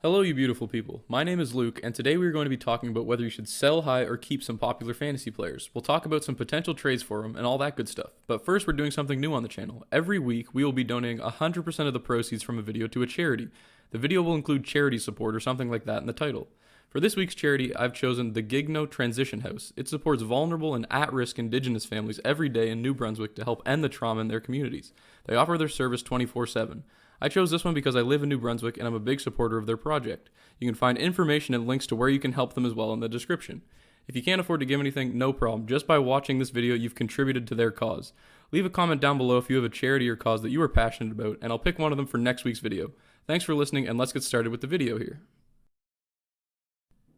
Hello, you beautiful people. My name is Luke, and today we are going to be talking about whether you should sell high or keep some popular fantasy players. We'll talk about some potential trades for them and all that good stuff. But first, we're doing something new on the channel. Every week, we will be donating 100% of the proceeds from a video to a charity. The video will include charity support or something like that in the title. For this week's charity, I've chosen the Gigno Transition House. It supports vulnerable and at-risk Indigenous families every day in New Brunswick to help end the trauma in their communities. They offer their service 24/7. I chose this one because I live in New Brunswick and I'm a big supporter of their project. You can find information and links to where you can help them as well in the description. If you can't afford to give anything, no problem. Just by watching this video, you've contributed to their cause. Leave a comment down below if you have a charity or cause that you are passionate about, and I'll pick one of them for next week's video. Thanks for listening, and let's get started with the video here.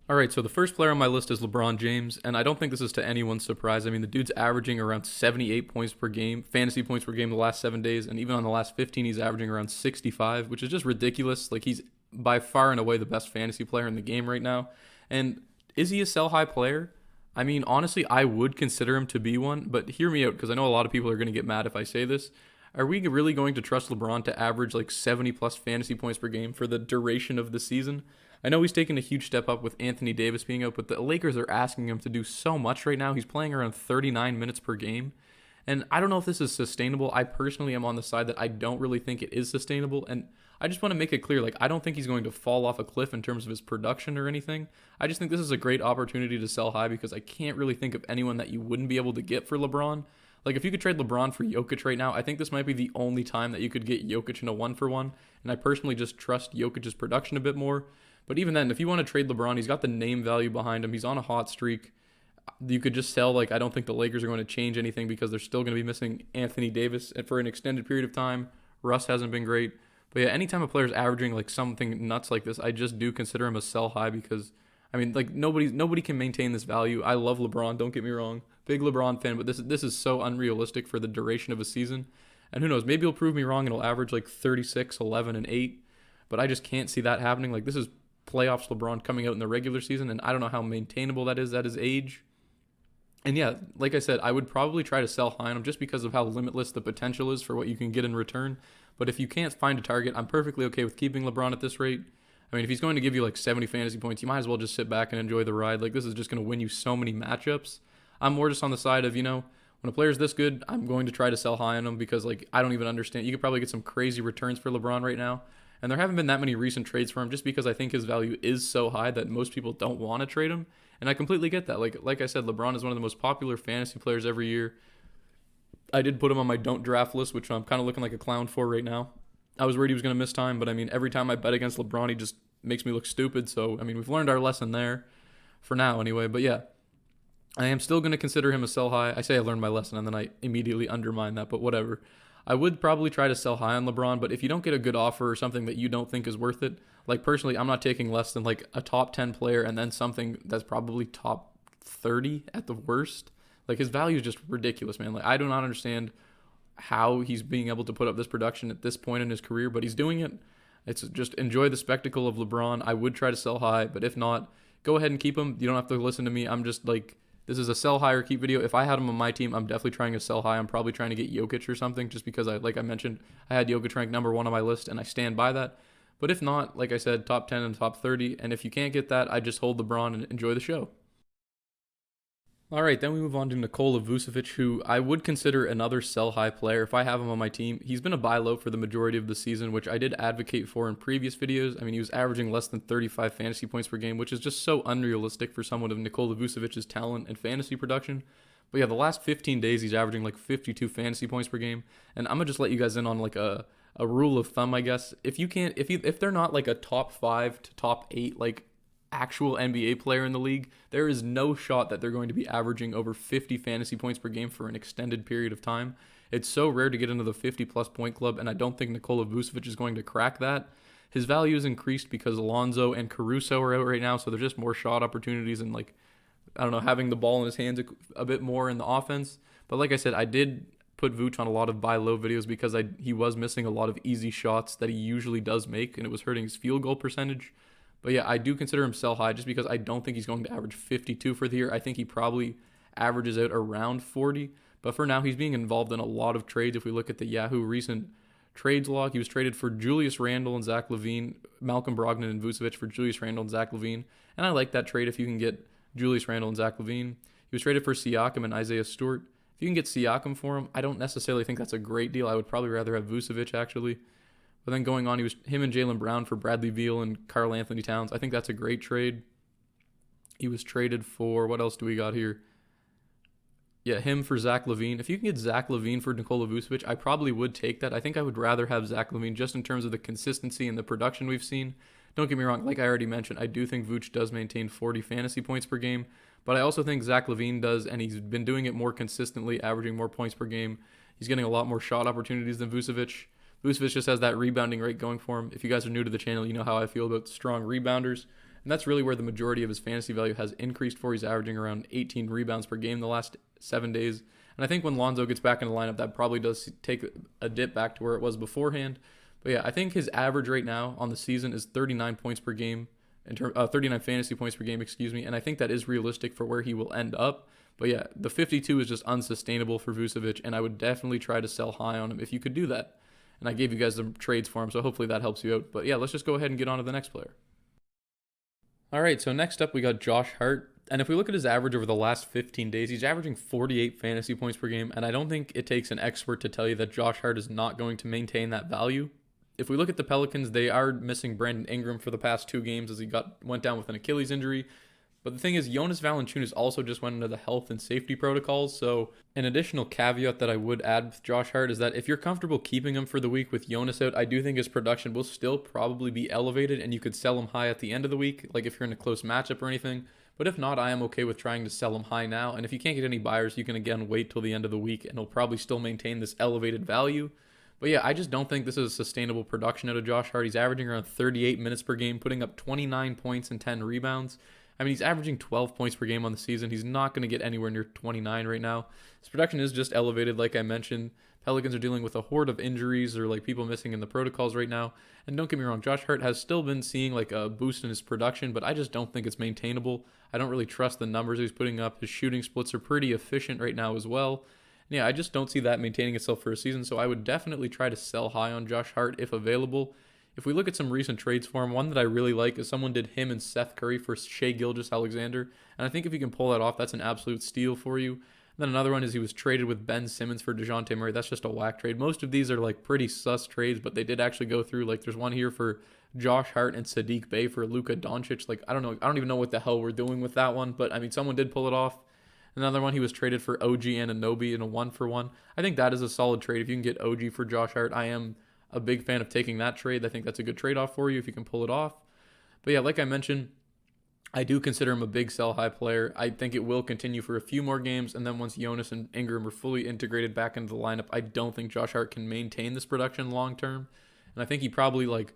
Alright, so the first player on my list is LeBron James, and I don't think this is to anyone's surprise. I mean, the dude's averaging around 78 points per game, fantasy points per game the last 7 days, and even on the last 15, he's averaging around 65, which is just ridiculous. Like, he's by far and away the best fantasy player in the game right now. And is he a sell-high player? I mean, honestly, I would consider him to be one, but hear me out, because I know a lot of people are going to get mad if I say this. Are we really going to trust LeBron to average like 70-plus fantasy points per game for the duration of the season? I know he's taken a huge step up with Anthony Davis being out, but the Lakers are asking him to do so much right now. He's playing around 39 minutes per game, and I don't know if this is sustainable. I personally am on the side that I don't really think it is sustainable, and I just want to make it clear, like, I don't think he's going to fall off a cliff in terms of his production or anything. I just think this is a great opportunity to sell high because I can't really think of anyone that you wouldn't be able to get for LeBron. Like, if you could trade LeBron for Jokic right now, I think this might be the only time that you could get Jokic in a one-for-one, and I personally just trust Jokic's production a bit more. But even then, if you want to trade LeBron, he's got the name value behind him. He's on a hot streak. You could just sell, like, I don't think the Lakers are going to change anything because they're still going to be missing Anthony Davis for an extended period of time. Russ hasn't been great. But yeah, anytime a player's averaging like something nuts like this, I just do consider him a sell high because, I mean, like, nobody can maintain this value. I love LeBron, don't get me wrong. Big LeBron fan, but this is so unrealistic for the duration of a season. And who knows, maybe he'll prove me wrong and he'll average like 36, 11, and 8. But I just can't see that happening. Like, this is playoffs LeBron coming out in the regular season, and I don't know how maintainable that is at his age. And yeah, like I said, I would probably try to sell high on him just because of how limitless the potential is for what you can get in return. But if you can't find a target, I'm perfectly okay with keeping LeBron at this rate. I mean, if he's going to give you like 70 fantasy points, you might as well just sit back and enjoy the ride. Like, this is just going to win you so many matchups. I'm more just on the side of, when a player's this good, I'm going to try to sell high on him because, like, I don't even understand. You could probably get some crazy returns for LeBron right now. And there haven't been that many recent trades for him just because I think his value is so high that most people don't want to trade him. And I completely get that. Like I said, LeBron is one of the most popular fantasy players every year. I did put him on my don't draft list, which I'm kind of looking like a clown for right now. I was worried he was going to miss time, but I mean, every time I bet against LeBron, he just makes me look stupid. So, I mean, we've learned our lesson there for now anyway. But yeah, I am still going to consider him a sell high. I say I learned my lesson and then I immediately undermine that, but whatever. I would probably try to sell high on LeBron, but if you don't get a good offer or something that you don't think is worth it, like, personally, I'm not taking less than like a top 10 player and then something that's probably top 30 at the worst. Like, his value is just ridiculous, man. Like, I do not understand how he's being able to put up this production at this point in his career, but he's doing it. It's just enjoy the spectacle of LeBron. I would try to sell high, but if not, go ahead and keep him. You don't have to listen to me. I'm just like, this is a sell high or keep video. If I had him on my team, I'm definitely trying to sell high. I'm probably trying to get Jokic or something just because, like I mentioned, I had Jokic ranked number 1 on my list, and I stand by that. But if not, like I said, top 10 and top 30. And if you can't get that, I just hold LeBron and enjoy the show. All right, then we move on to Nikola Vucevic, who I would consider another sell-high player if I have him on my team. He's been a buy low for the majority of the season, which I did advocate for in previous videos. I mean, he was averaging less than 35 fantasy points per game, which is just so unrealistic for someone of Nikola Vucevic's talent and fantasy production. But yeah, the last 15 days, he's averaging like 52 fantasy points per game. And I'm going to just let you guys in on like a rule of thumb, I guess. If they're not like a top 5 to top 8, like, actual NBA player in the league, there is no shot that they're going to be averaging over 50 fantasy points per game for an extended period of time. It's so rare to get into the 50-plus point club, and I don't think Nikola Vucevic is going to crack that. His value is increased because Alonzo and Caruso are out right now, so there's just more shot opportunities and, like, I don't know, having the ball in his hands a bit more in the offense. But like I said, I did put Vooch on a lot of buy low videos because he was missing a lot of easy shots that he usually does make, and it was hurting his field goal percentage. But yeah, I do consider him sell high just because I don't think he's going to average 52 for the year. I think he probably averages out around 40. But for now, he's being involved in a lot of trades. If we look at the Yahoo recent trades log. He was traded for Julius Randle and Zach LaVine, Malcolm Brogdon and Vucevic for Julius Randle and Zach LaVine. And I like that trade if you can get Julius Randle and Zach LaVine. He was traded for Siakam and Isaiah Stewart. If you can get Siakam for him, I don't necessarily think that's a great deal. I would probably rather have Vucevic, actually. But then going on, he was him and Jaylen Brown for Bradley Beal and Karl Anthony Towns. I think that's a great trade. He was traded for, what else do we got here? Yeah, him for Zach LaVine. If you can get Zach LaVine for Nikola Vucevic, I probably would take that. I think I would rather have Zach LaVine just in terms of the consistency and the production we've seen. Don't get me wrong, like I already mentioned, I do think Vooch does maintain 40 fantasy points per game, but I also think Zach LaVine does, and he's been doing it more consistently, averaging more points per game. He's getting a lot more shot opportunities than Vucevic. Vucevic just has that rebounding rate going for him. If you guys are new to the channel, you know how I feel about strong rebounders. And that's really where the majority of his fantasy value has increased for. He's averaging around 18 rebounds per game the last 7 days. And I think when Lonzo gets back in the lineup, that probably does take a dip back to where it was beforehand. But yeah, I think his average right now on the season is 39 points per game, 39 fantasy points per game, and I think that is realistic for where he will end up. But yeah, the 52 is just unsustainable for Vucevic, and I would definitely try to sell high on him if you could do that. And I gave you guys the trades for him, so hopefully that helps you out. But yeah, let's just go ahead and get on to the next player. All right, so next up we got Josh Hart. And if we look at his average over the last 15 days, he's averaging 48 fantasy points per game. And I don't think it takes an expert to tell you that Josh Hart is not going to maintain that value. If we look at the Pelicans, they are missing Brandon Ingram for the past 2 games as he went down with an Achilles injury. But the thing is, Jonas Valanciunas also just went into the health and safety protocols. So an additional caveat that I would add with Josh Hart is that if you're comfortable keeping him for the week with Jonas out, I do think his production will still probably be elevated and you could sell him high at the end of the week, like if you're in a close matchup or anything. But if not, I am okay with trying to sell him high now. And if you can't get any buyers, you can again wait till the end of the week and he'll probably still maintain this elevated value. But yeah, I just don't think this is a sustainable production out of Josh Hart. He's averaging around 38 minutes per game, putting up 29 points and 10 rebounds. I mean, he's averaging 12 points per game on the season. He's not going to get anywhere near 29 right now. His production is just elevated, like I mentioned. Pelicans are dealing with a horde of injuries or like people missing in the protocols right now. And don't get me wrong, Josh Hart has still been seeing like a boost in his production, but I just don't think it's maintainable. I don't really trust the numbers he's putting up. His shooting splits are pretty efficient right now as well. And yeah, I just don't see that maintaining itself for a season, so I would definitely try to sell high on Josh Hart if available. If we look at some recent trades for him, one that I really like is someone did him and Seth Curry for Shai Gilgeous-Alexander. And I think if you can pull that off, that's an absolute steal for you. And then another one is he was traded with Ben Simmons for DeJounte Murray. That's just a whack trade. Most of these are like pretty sus trades, but they did actually go through. Like there's one here for Josh Hart and Sadiq Bey for Luka Doncic. Like I don't even know what the hell we're doing with that one, but I mean someone did pull it off. Another one, he was traded for OG Anunoby in a 1-for-1. I think that is a solid trade. If you can get OG for Josh Hart, I am a big fan of taking that trade. I think that's a good trade-off for you if you can pull it off. But yeah, like I mentioned, I do consider him a big sell-high player. I think it will continue for a few more games, and then once Jonas and Ingram are fully integrated back into the lineup, I don't think Josh Hart can maintain this production long-term. And I think he probably, like,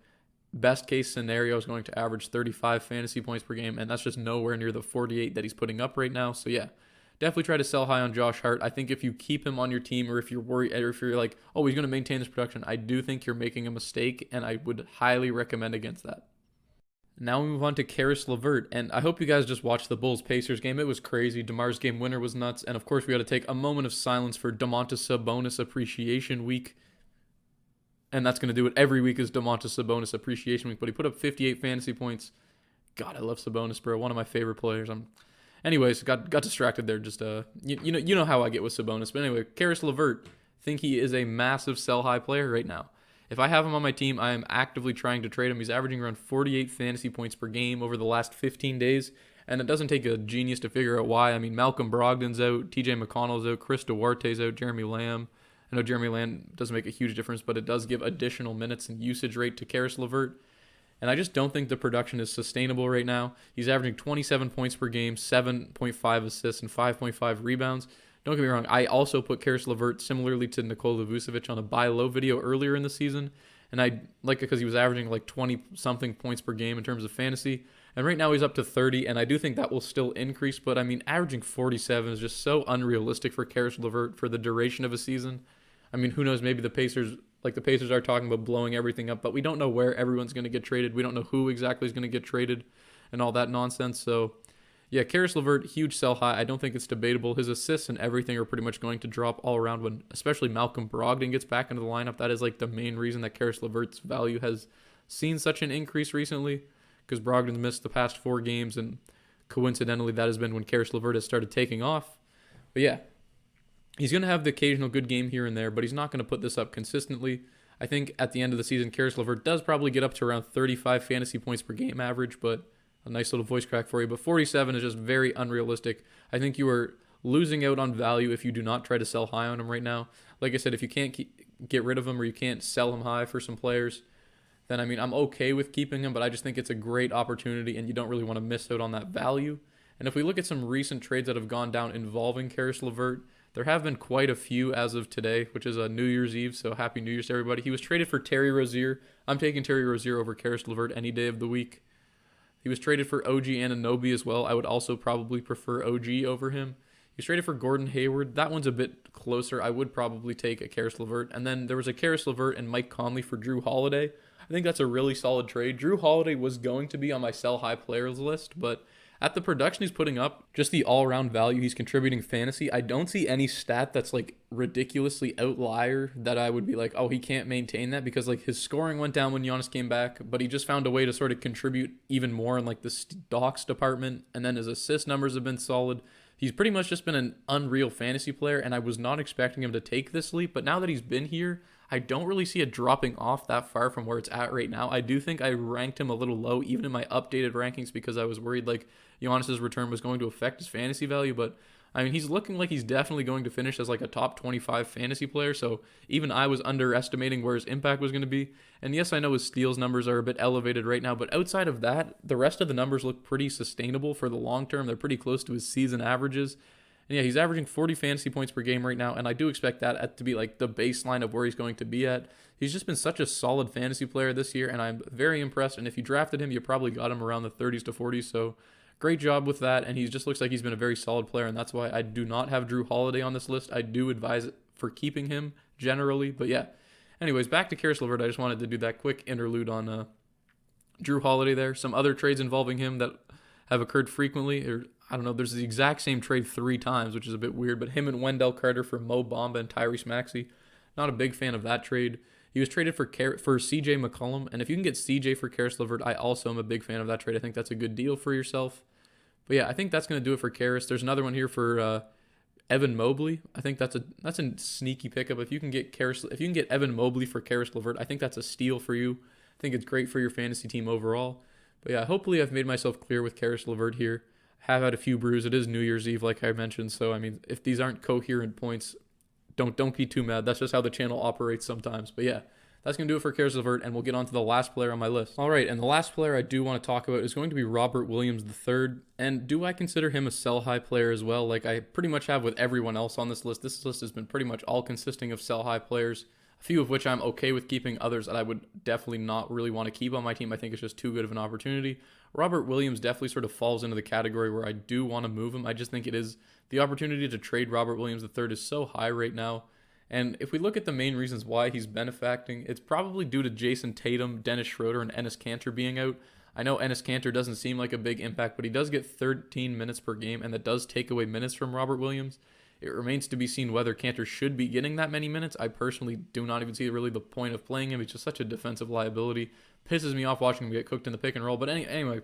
best-case scenario is going to average 35 fantasy points per game, and that's just nowhere near the 48 that he's putting up right now. So yeah, definitely try to sell high on Josh Hart. I think if you keep him on your team or if you're worried or if you're like, oh, he's going to maintain this production, I do think you're making a mistake, and I would highly recommend against that. Now we move on to Karis LeVert, and I hope you guys just watched the Bulls-Pacers game. It was crazy. DeMar's game winner was nuts, and of course we got to take a moment of silence for Domantas Sabonis Appreciation Week, and that's going to do it every week is Domantas Sabonis Appreciation Week, but he put up 58 fantasy points. God, I love Sabonis, bro. One of my favorite players. Anyways, got distracted there. Just you know how I get with Sabonis. But anyway, Karis LeVert, think he is a massive sell-high player right now. If I have him on my team, I am actively trying to trade him. He's averaging around 48 fantasy points per game over the last 15 days, and it doesn't take a genius to figure out why. I mean, Malcolm Brogdon's out, TJ McConnell's out, Chris Duarte's out, Jeremy Lamb. I know Jeremy Lamb doesn't make a huge difference, but it does give additional minutes and usage rate to Karis LeVert. And I just don't think the production is sustainable right now. He's averaging 27 points per game, 7.5 assists, and 5.5 rebounds. Don't get me wrong, I also put Karis LeVert similarly to Nikola Vucevic on a buy low video earlier in the season. And I like it because he was averaging like 20-something points per game in terms of fantasy. And right now he's up to 30, and I do think that will still increase. But I mean, averaging 47 is just so unrealistic for Karis LeVert for the duration of a season. I mean, who knows, maybe the Pacers are talking about blowing everything up, but we don't know where everyone's going to get traded. We don't know who exactly is going to get traded and all that nonsense. So, Yeah, Karis LeVert, huge sell high. I don't think it's debatable. His assists and everything are pretty much going to drop all around when, especially Malcolm Brogdon gets back into the lineup. That is like the main reason that Karis LeVert's value has seen such an increase recently, because Brogdon's missed the past 4 games, and coincidentally, that has been when Karis LeVert has started taking off. But yeah, he's going to have the occasional good game here and there, but he's not going to put this up consistently. I think at the end of the season, Karis LeVert does probably get up to around 35 fantasy points per game average, but a nice little voice crack for you. But 47 is just very unrealistic. I think you are losing out on value if you do not try to sell high on him right now. Like I said, if you can't get rid of him or you can't sell him high for some players, then I'm okay with keeping him, but I just think it's a great opportunity and you don't really want to miss out on that value. And if we look at some recent trades that have gone down involving Karis LeVert, there have been quite a few as of today, which is a New Year's Eve, so happy New Year's to everybody. He was traded for Terry Rozier. I'm taking Terry Rozier over Karis LeVert any day of the week. He was traded for OG Anunoby as well. I would also probably prefer OG over him. He was traded for Gordon Hayward. That one's a bit closer. I would probably take a Karis LeVert. And then there was a Karis LeVert and Mike Conley for Drew Holiday. I think that's a really solid trade. Drew Holiday was going to be on my sell high players list, but at the production he's putting up, just the all-around value he's contributing fantasy, I don't see any stat that's like ridiculously outlier that I would be like, oh, he can't maintain that, because like his scoring went down when Giannis came back, but he just found a way to sort of contribute even more in like the stocks department, and then his assist numbers have been solid. He's pretty much just been an unreal fantasy player, and I was not expecting him to take this leap, but now that he's been here, I don't really see it dropping off that far from where it's at right now. I do think I ranked him a little low, even in my updated rankings, because I was worried like Giannis' return was going to affect his fantasy value, but he's looking like he's definitely going to finish as like a top 25 fantasy player, so even I was underestimating where his impact was going to be. And yes, I know his steals numbers are a bit elevated right now, but outside of that, the rest of the numbers look pretty sustainable for the long term. They're pretty close to his season averages. And yeah, he's averaging 40 fantasy points per game right now, and I do expect that to be like the baseline of where he's going to be at. He's just been such a solid fantasy player this year, and I'm very impressed. And if you drafted him, you probably got him around the 30s to 40s, so great job with that. And he just looks like he's been a very solid player, and that's why I do not have Drew Holiday on this list. I do advise for keeping him generally, but yeah. Anyways, back to Karis LeVert. I just wanted to do that quick interlude on Drew Holiday there. Some other trades involving him that have occurred frequently, or I don't know, there's the exact same trade 3 times, which is a bit weird, but him and Wendell Carter for Mo Bamba and Tyrese Maxey, not a big fan of that trade. He was traded for CJ McCollum, and if you can get CJ for Karis LeVert, I also am a big fan of that trade. I think that's a good deal for yourself. But yeah, I think that's going to do it for Karis. There's another one here for Evan Mobley. I think that's a sneaky pickup. If you can get Evan Mobley for Karis LeVert, I think that's a steal for you. I think it's great for your fantasy team overall. But yeah, hopefully I've made myself clear with Karis LeVert here. Have had a few brews. It is New Year's Eve, like I mentioned. So if these aren't coherent points, don't be too mad. That's just how the channel operates sometimes. But yeah, that's going to do it for Karis LeVert, and we'll get on to the last player on my list. All right, and the last player I do want to talk about is going to be Robert Williams III. And do I consider him a sell-high player as well? Like I pretty much have with everyone else on this list. This list has been pretty much all consisting of sell-high players, a few of which I'm okay with keeping, others that I would definitely not really want to keep on my team. I think it's just too good of an opportunity. Robert Williams definitely sort of falls into the category where I do want to move him. I just think it is the opportunity to trade Robert Williams III is so high right now. And if we look at the main reasons why he's benefacting, it's probably due to Jason Tatum, Dennis Schroeder, and Enes Kanter being out. I know Enes Kanter doesn't seem like a big impact, but he does get 13 minutes per game, and that does take away minutes from Robert Williams. It remains to be seen whether Kanter should be getting that many minutes. I personally do not even see really the point of playing him. He's just such a defensive liability. Pisses me off watching him get cooked in the pick and roll. But anyway,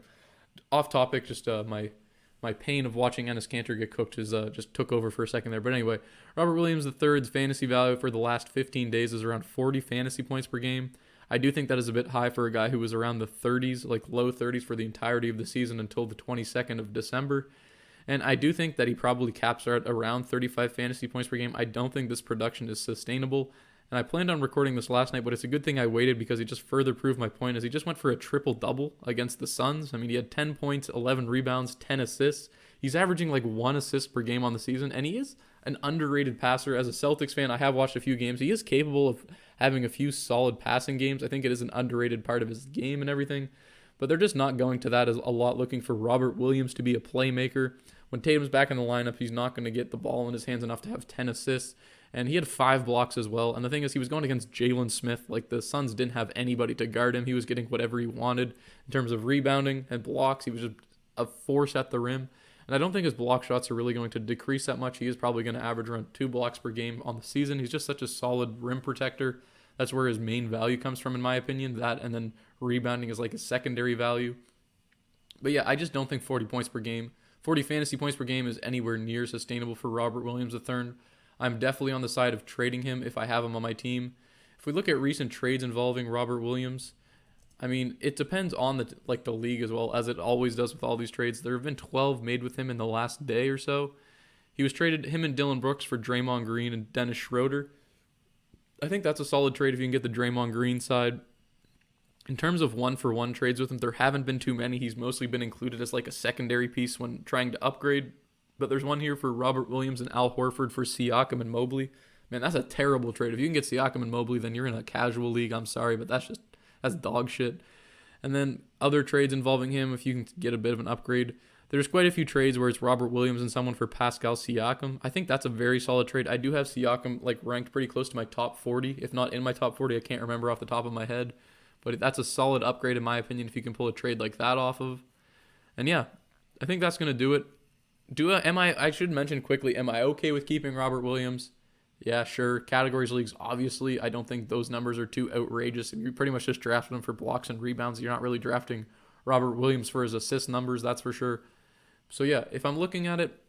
off topic, just my pain of watching Enes Kanter get cooked is just took over for a second there. But anyway, Robert Williams III's fantasy value for the last 15 days is around 40 fantasy points per game. I do think that is a bit high for a guy who was around the 30s, like low 30s for the entirety of the season until the 22nd of December. And I do think that he probably caps out around 35 fantasy points per game. I don't think this production is sustainable. And I planned on recording this last night, but it's a good thing I waited because he just further proved my point as he just went for a triple-double against the Suns. He had 10 points, 11 rebounds, 10 assists. He's averaging like 1 assist per game on the season, and he is an underrated passer. As a Celtics fan, I have watched a few games. He is capable of having a few solid passing games. I think it is an underrated part of his game and everything. But they're just not going to that as a lot, looking for Robert Williams to be a playmaker. When Tatum's back in the lineup, he's not going to get the ball in his hands enough to have 10 assists. And he had 5 blocks as well. And the thing is, he was going against Jalen Smith. Like, the Suns didn't have anybody to guard him. He was getting whatever he wanted in terms of rebounding and blocks. He was just a force at the rim. And I don't think his block shots are really going to decrease that much. He is probably going to average around 2 blocks per game on the season. He's just such a solid rim protector. That's where his main value comes from, in my opinion. That and then rebounding is like a secondary value. But yeah, I just don't think 40 points per game, 40 fantasy points per game is anywhere near sustainable for Robert Williams III. I'm definitely on the side of trading him if I have him on my team. If we look at recent trades involving Robert Williams, I mean, it depends on the league as well, as it always does with all these trades. There have been 12 made with him in the last day or so. He was traded, him and Dylan Brooks, for Draymond Green and Dennis Schroeder. I think that's a solid trade if you can get the Draymond Green side. In terms of one-for-one trades with him, there haven't been too many. He's mostly been included as like a secondary piece when trying to upgrade. But there's one here for Robert Williams and Al Horford for Siakam and Mobley. Man, that's a terrible trade. If you can get Siakam and Mobley, then you're in a casual league. I'm sorry, but that's dog shit. And then other trades involving him, if you can get a bit of an upgrade. There's quite a few trades where it's Robert Williams and someone for Pascal Siakam. I think that's a very solid trade. I do have Siakam ranked pretty close to my top 40. If not in my top 40, I can't remember off the top of my head. But that's a solid upgrade in my opinion if you can pull a trade like that off of. And yeah, I think that's going to do it. I should mention quickly, am I okay with keeping Robert Williams? Yeah, sure. Categories leagues, obviously, I don't think those numbers are too outrageous. You pretty much just drafted him for blocks and rebounds. You're not really drafting Robert Williams for his assist numbers, that's for sure. So yeah, if I'm looking at it,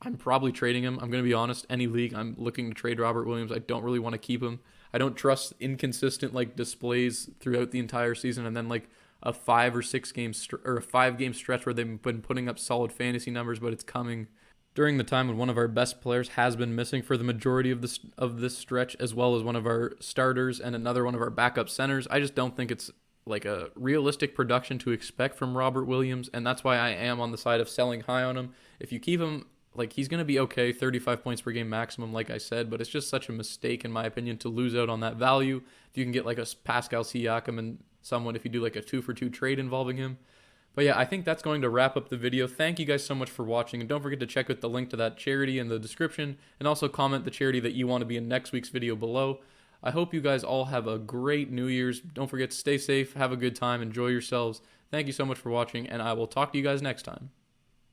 I'm probably trading him. I'm going to be honest. Any league, I'm looking to trade Robert Williams. I don't really want to keep him. I don't trust inconsistent displays throughout the entire season and then a 5 or 6 game or a 5-game stretch where they've been putting up solid fantasy numbers, but it's coming during the time when one of our best players has been missing for the majority of this stretch, as well as one of our starters and another one of our backup centers. I just don't think it's a realistic production to expect from Robert Williams, and that's why I am on the side of selling high on him. If you keep him, he's going to be okay, 35 points per game maximum, like I said, but it's just such a mistake, in my opinion, to lose out on that value. If you can get a Pascal Siakam and someone, if you do a 2-for-2 trade involving him. But yeah, I think that's going to wrap up the video. Thank you guys so much for watching, and don't forget to check out the link to that charity in the description, and also comment the charity that you want to be in next week's video below. I hope you guys all have a great New Year's. Don't forget to stay safe, have a good time, enjoy yourselves. Thank you so much for watching, and I will talk to you guys next time.